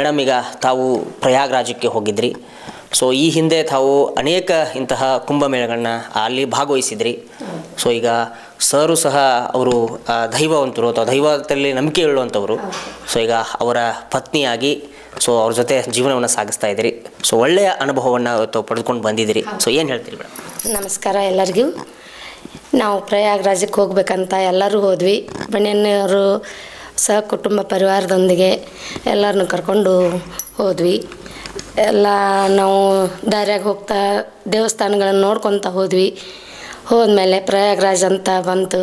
Madam, ಈಗ ತಾವು ಪ್ರಯಾಗ್ರಾಜಕ್ಕೆ ಹೋಗಿದ್ರಿ. ಸೊ ಈ ಹಿಂದೆ ತಾವು ಅನೇಕ ಇಂತಹ ಕುಂಭಮೇಳಗಳನ್ನ ಅಲ್ಲಿ ಭಾಗವಹಿಸಿದ್ರಿ. ಸೊ ಈಗ ಸರು ಸಹ ಅವರು ದೈವವಂತರು ಅಥವಾ ದೈವದಲ್ಲಿ ನಂಬಿಕೆ ಇರುವಂಥವರು. ಸೊ ಈಗ ಅವರ ಪತ್ನಿಯಾಗಿ ಸೊ ಅವ್ರ ಜೊತೆ ಜೀವನವನ್ನು ಸಾಗಿಸ್ತಾ ಇದ್ದೀರಿ. ಸೊ ಒಳ್ಳೆಯ ಅನುಭವವನ್ನು ಇವತ್ತು ಪಡೆದುಕೊಂಡು ಬಂದಿದ್ದೀರಿ. ಸೊ ಏನು ಹೇಳ್ತೀರಿ ಮೇಡಮ್? ನಮಸ್ಕಾರ ಎಲ್ಲರಿಗೂ. ನಾವು ಪ್ರಯಾಗ್ರಾಜಕ್ಕೆ ಹೋಗ್ಬೇಕಂತ ಎಲ್ಲರೂ ಹೋದ್ವಿ. ಬನ್ನಿಯವರು ಸಹ ಕುಟುಂಬ ಪರಿವಾರದೊಂದಿಗೆ ಎಲ್ಲರನ್ನು ಕರ್ಕೊಂಡು ಹೋದ್ವಿ. ಎಲ್ಲ ನಾವು ದಾರಿಯಾಗ ಹೋಗ್ತಾ ದೇವಸ್ಥಾನಗಳನ್ನು ನೋಡ್ಕೊತ ಹೋದ್ವಿ. ಹೋದ್ಮೇಲೆ ಪ್ರಯಾಗ್ರಾಜ್ ಅಂತ ಬಂತು.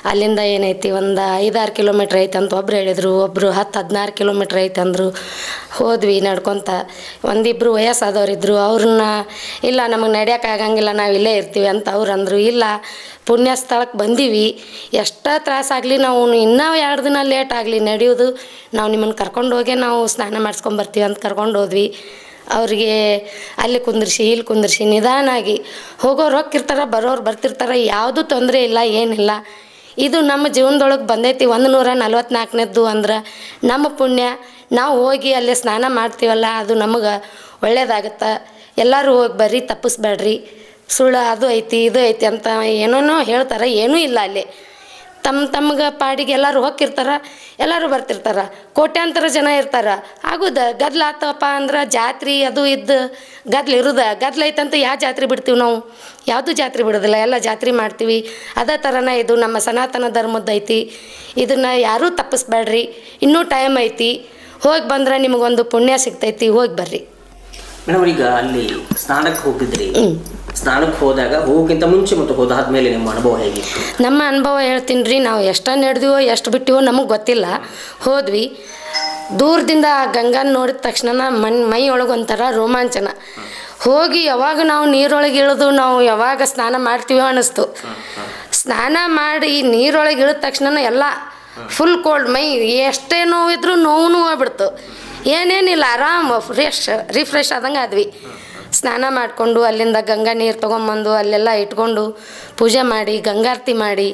ಅಲ್ಲಿಂದ ಏನೈತಿ, ಒಂದು 5-6 ಕಿಲೋಮೀಟ್ರ್ ಐತೆ ಅಂತ ಒಬ್ರು ಹೇಳಿದರು, ಒಬ್ಬರು 10-16 ಕಿಲೋಮೀಟ್ರ್ ಐತೆ ಅಂದರು. ಹೋದ್ವಿ ನಡ್ಕೊತ. ಒಂದಿಬ್ಬರು ವಯಸ್ಸಾದವರಿದ್ದರು. ಅವ್ರನ್ನ ಇಲ್ಲ ನಮಗೆ ನಡೆಯೋಕೆ ಆಗಂಗಿಲ್ಲ, ನಾವು ಇಲ್ಲೇ ಇರ್ತೀವಿ ಅಂತ ಅವ್ರು ಅಂದರು. ಇಲ್ಲ, ಪುಣ್ಯ ಸ್ಥಳಕ್ಕೆ ಬಂದೀವಿ, ಎಷ್ಟೇ ತ್ರಾಸಾಗಲಿ ನಾವು ಇನ್ನೂ 2 ದಿನ ಲೇಟ್ ಆಗಲಿ ನಡೆಯೋದು, ನಾವು ನಿಮ್ಮನ್ನು ಕರ್ಕೊಂಡು ಹೋಗಿ ನಾವು ಸ್ನಾನ ಮಾಡಿಸ್ಕೊಂಬರ್ತೀವಿ ಅಂತ ಕರ್ಕೊಂಡು ಹೋದ್ವಿ. ಅವ್ರಿಗೆ ಅಲ್ಲಿ ಕುಂದ್ರಿಸಿ ಇಲ್ಲಿ ಕುಂದ್ರಿಸಿ ನಿಧಾನಾಗಿ ಹೋಗೋರು ಹೋಗ್ತಿರ್ತಾರೆ, ಬರೋರು ಬರ್ತಿರ್ತಾರೆ, ಯಾವುದೂ ತೊಂದರೆ ಇಲ್ಲ, ಏನಿಲ್ಲ. ಇದು ನಮ್ಮ ಜೀವನದೊಳಗೆ ಬಂದೈತಿ 144ನೇದ್ದು ಅಂದ್ರೆ ನಮ್ಮ ಪುಣ್ಯ. ನಾವು ಹೋಗಿ ಅಲ್ಲಿ ಸ್ನಾನ ಮಾಡ್ತೀವಲ್ಲ, ಅದು ನಮಗೆ ಒಳ್ಳೇದಾಗುತ್ತೆ. ಎಲ್ಲರೂ ಹೋಗಿ ಬರ್ರಿ, ತಪ್ಪಿಸ್ಬೇಡ್ರಿ, ಸುಳ್ಳು ಅದು ಐತಿ ಇದು ಐತಿ ಅಂತ ಏನೇನೋ ಹೇಳ್ತಾರೆ, ಏನೂ ಇಲ್ಲ ಅಲ್ಲಿ. ತಮ್ಗೆ ಪಾಡಿಗೆ ಎಲ್ಲರೂ ಹೋಗಿರ್ತಾರೆ, ಎಲ್ಲರೂ ಬರ್ತಿರ್ತಾರೆ, ಕೋಟ್ಯಾಂತರ ಜನ ಇರ್ತಾರೆ. ಆಗೋದು ಗದ್ಲ ಆತಪ್ಪ ಅಂದ್ರೆ ಜಾತ್ರೆ ಅದು ಇದ್ದು ಗದ್ಲ ಐತಂತ ಯಾವ ಜಾತ್ರೆ ಬಿಡ್ತೀವಿ ನಾವು? ಯಾವುದೂ ಜಾತ್ರೆ ಬಿಡೋದಿಲ್ಲ, ಎಲ್ಲ ಜಾತ್ರೆ ಮಾಡ್ತೀವಿ. ಅದೇ ಥರನೇ ಇದು ನಮ್ಮ ಸನಾತನ ಧರ್ಮದ್ದು ಐತಿ. ಇದನ್ನು ಯಾರೂ ತಪ್ಪಿಸ್ಬೇಡ್ರಿ, ಇನ್ನೂ ಟೈಮ್ ಐತಿ. ಹೋಗಿ ಬಂದ್ರೆ ನಿಮಗೊಂದು ಪುಣ್ಯ ಸಿಗ್ತೈತಿ, ಹೋಗಿ ಬರ್ರಿ. ಮೇಡಮ್, ಈಗ ಅಲ್ಲಿ ಸ್ನಾನಕ್ಕೆ ಹೋಗಿದ್ರಿ. ಸ್ನಾನಕ್ಕೆ ಹೋದಾಗ ಹೋಗೋಕ್ಕಿಂತ ಮುಂಚೆ ಮತ್ತು ಹೋದಾದ್ಮೇಲೆ ನಿಮ್ಮ ಅನುಭವ ಹೇಗಿತ್ತು? ನಮ್ಮ ಅನುಭವ ಹೇಳ್ತೀನಿ ರೀ. ನಾವು ಎಷ್ಟು ನಡೆದೀವೋ ಎಷ್ಟು ಬಿಟ್ಟಿವೋ ನಮಗೆ ಗೊತ್ತಿಲ್ಲ. ಹೋದ್ವಿ, ದೂರದಿಂದ ಆ ಗಂಗನ ನೋಡಿದ ತಕ್ಷಣ ಮೈ ಒಳಗೆ ಒಂಥರ ರೋಮಾಂಚನ. ಹೋಗಿ ಯಾವಾಗ ನಾವು ನೀರೊಳಗೆ ಇಳಿದು ನಾವು ಯಾವಾಗ ಸ್ನಾನ ಮಾಡ್ತೀವೋ ಅನ್ನಿಸ್ತು. ಸ್ನಾನ ಮಾಡಿ ನೀರೊಳಗೆ ಇಳಿದ ತಕ್ಷಣ ಎಲ್ಲ ಫುಲ್ ಕೋಲ್ಡ್, ಮೈ ಎಷ್ಟೇ ನೋವಿದ್ರೂ ನೋವು ಹೋಗ್ಬಿಡ್ತು. ಏನೇನಿಲ್ಲ, ಆರಾಮ್ ರಿಫ್ರೆಶ್ ಆದಂಗೆ ಆದ್ವಿ. ಸ್ನಾನ ಮಾಡಿಕೊಂಡು ಅಲ್ಲಿಂದ ಗಂಗಾ ನೀರು ತೊಗೊಂಬಂದು ಅಲ್ಲೆಲ್ಲ ಇಟ್ಕೊಂಡು ಪೂಜೆ ಮಾಡಿ ಗಂಗಾರತಿ ಮಾಡಿ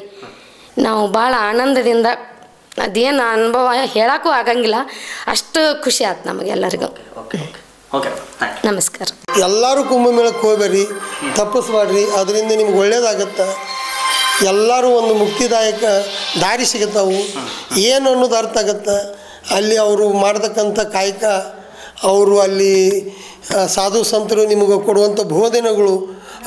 ನಾವು ಭಾಳ ಆನಂದದಿಂದ, ಅದೇನು ಅನುಭವ ಹೇಳೋಕ್ಕೂ ಆಗಂಗಿಲ್ಲ, ಅಷ್ಟು ಖುಷಿ ಆಯ್ತು ನಮಗೆಲ್ಲರಿಗೂ. ನಮಸ್ಕಾರ. ಎಲ್ಲರೂ ಕುಂಭಮೇಳಕ್ಕೆ ಹೋಗ್ಬೇಡ್ರಿ, ತಪ್ಪಿಸ್ಬೇಡ್ರಿ, ಅದರಿಂದ ನಿಮ್ಗೆ ಒಳ್ಳೇದಾಗತ್ತೆ. ಎಲ್ಲರೂ ಒಂದು ಮುಕ್ತಿದಾಯಕ ದಾರಿ ಸಿಗುತ್ತವು. ಏನು ಅನ್ನೋದು ಅರ್ಥ ಆಗುತ್ತೆ. ಅಲ್ಲಿ ಅವರು ಮಾಡ್ತಕ್ಕಂಥ ಕಾಯಕ, ಅವರು ಅಲ್ಲಿ ಸಾಧು ಸಂತರು ನಿಮಗೆ ಕೊಡುವಂಥ ಬೋಧನೆಗಳು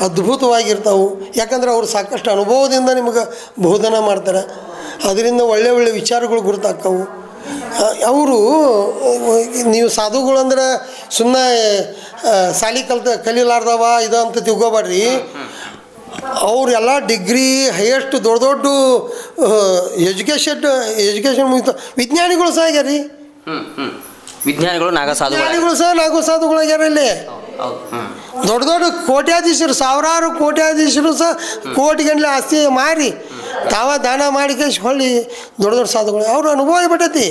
ಅದ್ಭುತವಾಗಿರ್ತಾವೆ. ಯಾಕಂದ್ರೆ ಅವರು ಸಾಕಷ್ಟು ಅನುಭವದಿಂದ ನಿಮಗೆ ಬೋಧನೆ ಮಾಡ್ತಾರೆ. ಅದರಿಂದ ಒಳ್ಳೆ ಒಳ್ಳೆ ವಿಚಾರಗಳು ಗುರುತಾಕ್ಕವು. ಅವರು ನೀವು ಸಾಧುಗಳು ಅಂದ್ರೆ ಸುಮ್ಮನೆ ಶಾಲೆ ಕಲಿಲಾರ್ದವ ಇದು ಅಂತ ತಿಳ್ಕೊಬೇಡ್ರಿ. ಅವರೆಲ್ಲ ಡಿಗ್ರಿ ಹೈಯೆಸ್ಟ್ ದೊಡ್ಡ ದೊಡ್ಡ ಎಜುಕೇಷನ್ ಮುಗಿತ ವಿಜ್ಞಾನಿಗಳು ಸಹ ಆಗ್ಯಾರ ರೀ. ವಿಜ್ಞಾನಿಗಳು ಸಹ ನಾಗೋ ಸಾಧುಗಳಾಗ್ಯಾರ. ಇಲ್ಲಿ ದೊಡ್ಡ ದೊಡ್ಡ ಕೋಟ್ಯಾಧೀಶರು, ಸಾವಿರಾರು ಕೋಟ್ಯಾಧೀಶರು ಸಹ ಕೋಟಿಗಂಟ್ಲೆ ಆಸ್ತಿ ಮಾರಿ ತಾವ ದಾನ ಮಾಡಿ ಹೊಳ್ಳಿ ದೊಡ್ಡ ದೊಡ್ಡ ಸಾಧುಗಳು. ಅವ್ರ ಅನುಭವ ಬಿಟ್ಟೈತಿ.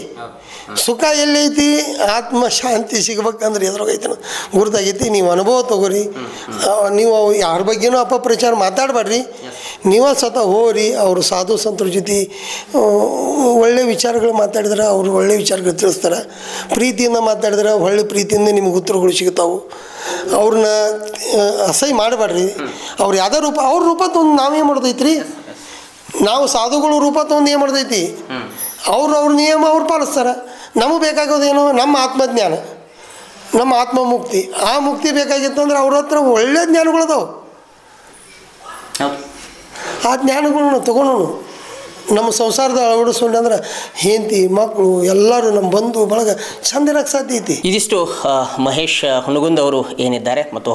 ಸುಖ ಎಲ್ಲೈತಿ, ಆತ್ಮ ಶಾಂತಿ ಸಿಗ್ಬೇಕಂದ್ರೆ ಎದುರಾಗೈತಿ ಗುರುತಾಗೈತಿ. ನೀವು ಅನುಭವ ತಗೋರಿ. ನೀವು ಯಾರ ಬಗ್ಗೆನೂ ಅಪಪ್ರಚಾರ ಮಾತಾಡಬೇಡ್ರಿ. ನೀವೇ ಸ್ವತಃ ಹೋಗ್ರಿ. ಅವರು ಸಾಧು ಸಂತರ ಜೊತೆ ಒಳ್ಳೆ ವಿಚಾರಗಳು ಮಾತಾಡಿದ್ರೆ ಅವರು ಒಳ್ಳೆ ವಿಚಾರಗಳು ತಿಳಿಸ್ತಾರೆ. ಪ್ರೀತಿಯಿಂದ ಮಾತಾಡಿದ್ರೆ ಒಳ್ಳೆ ಪ್ರೀತಿಯಿಂದ ನಿಮಗೆ ಉತ್ತರಗಳು ಸಿಗ್ತಾವೆ. ಅವ್ರನ್ನ ಅಸಹ್ಯ ಮಾಡಬೇಡ್ರಿ. ಅವ್ರು ಯಾವುದೇ ರೂಪ, ಅವ್ರ ರೂಪ ತೊಂದು ನಾವೇನು ಮಾಡ್ದೈತ್ರಿ? ನಾವು ಸಾಧುಗಳು ರೂಪ ತೊಗೊಂಡು ಏನು ಮಾಡ್ದೈತಿ? ಅವ್ರ ನಿಯಮ ಅವ್ರು ಪಾಲಿಸ್ತಾರೆ. ನಮಗೆ ಬೇಕಾಗೋದೇನು? ನಮ್ಮ ಆತ್ಮಜ್ಞಾನ, ನಮ್ಮ ಆತ್ಮ ಮುಕ್ತಿ. ಆ ಮುಕ್ತಿ ಬೇಕಾಗಿತ್ತು ಅಂದ್ರೆ ಅವ್ರ ಹತ್ರ ಒಳ್ಳೆ ಜ್ಞಾನಗಳದಾವೆ. ಆ ಜ್ಞಾನಗಳನ್ನ ತೊಗೊಂಡು ನಮ್ಮ ಸಂಸಾರದ ಅಳವಡಿಸ್ಕೊಂಡು ಅಂದ್ರೆ ಹೆಂಡತಿ ಮಕ್ಕಳು ಎಲ್ಲರೂ ನಮ್ಮ ಬಂಧು ಬಳಗ ಚಂದ ಇರೋಕ್ಕೆ ಸಾಧ್ಯ ಐತಿ. ಇದಿಷ್ಟು ಮಹೇಶ್ ಹುನಗುಂದ್ ಅವರು ಏನಿದ್ದಾರೆ ಮತ್ತು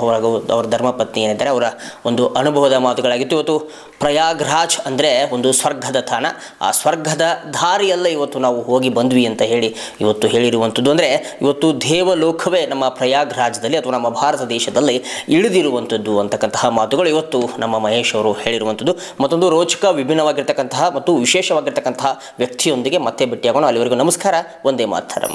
ಅವರ ಧರ್ಮಪತ್ನಿ ಏನಿದ್ದಾರೆ ಅವರ ಒಂದು ಅನುಭವದ ಮಾತುಗಳಾಗಿತ್ತು. ಇವತ್ತು ಪ್ರಯಾಗ್ರಾಜ್ ಅಂದರೆ ಒಂದು ಸ್ವರ್ಗದ ತಾಣ. ಆ ಸ್ವರ್ಗದ ದಾರಿಯಲ್ಲ ಇವತ್ತು ನಾವು ಹೋಗಿ ಬಂದ್ವಿ ಅಂತ ಹೇಳಿ ಇವತ್ತು ಹೇಳಿರುವಂಥದ್ದು. ಅಂದರೆ ಇವತ್ತು ದೇವಲೋಕವೇ ನಮ್ಮ ಪ್ರಯಾಗ್ರಾಜ್ದಲ್ಲಿ ಅಥವಾ ನಮ್ಮ ಭಾರತ ದೇಶದಲ್ಲಿ ಇಳಿದಿರುವಂಥದ್ದು ಅಂತಕ್ಕಂತಹ ಮಾತುಗಳು ಇವತ್ತು ನಮ್ಮ ಮಹೇಶ್ ಅವರು ಹೇಳಿರುವಂಥದ್ದು. ಮತ್ತೊಂದು ರೋಚಕ, ವಿಭಿನ್ನವಾಗಿರ್ತಕ್ಕಂತಹ ಮತ್ತು ವಿಶೇಷವಾಗಿರ್ತಕ್ಕಂತಹ ವ್ಯಕ್ತಿಯೊಂದಿಗೆ ಮತ್ತೆ ಭೇಟಿಯಾಗೋಣ. ಅಲ್ಲಿವರೆಗೂ ನಮಸ್ಕಾರ. ವಂದೇ ಮಾತರಂ.